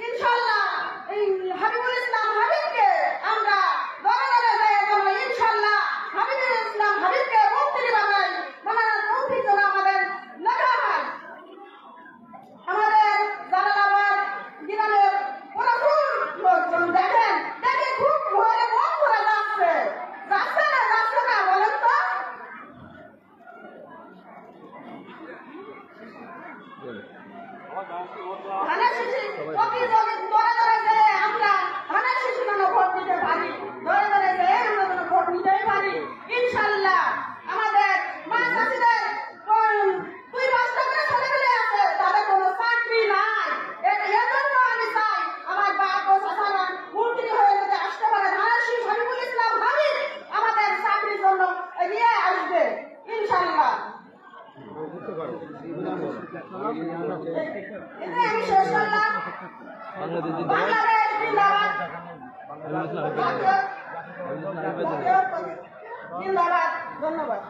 ইনশাআল্লাহ এই হাবিবুল ইসলাম হাবিবকে আমরা দরে দরে যাই বলবো ইনশাআল্লাহ হাবিবুল ইসলাম হাবিবকে মন্ত্রী বানানোর তৌফিক যেন আমাদের লেখা হয়। আমাদের জালালাবাদ গ্রামের প্রচুর লোকজন দেখেন দেখে খুব ভরে মন ভরে যাচ্ছে না বলেন তো। ধানের শিশি প্রতি দরে দরে যে আমরা ধানের শিশি যেন ভোট দিতে পারি, দরে দরে যে আমরা যেন ভোট নিতেই পারি ইনশাআল্লাহ। আমাদের মা চাষিদের 2-5টা করে ছেলেমেয়ে আছে, তাদের কোনো চাকরি নাই। এজন্য আমি চাই আমার বাপ ও চাচারা মন্ত্রী হয়ে যদি আসতে পারে, ধানের শীষ হাবিবুল ইসলাম হাবিব আমাদের চাকরির জন্য এগিয়ে আসবে ইনশাআল্লাহ। আমি শেষ করলাম। বাংলাদেশ জিন্দাবাদ, ধন্যবাদ।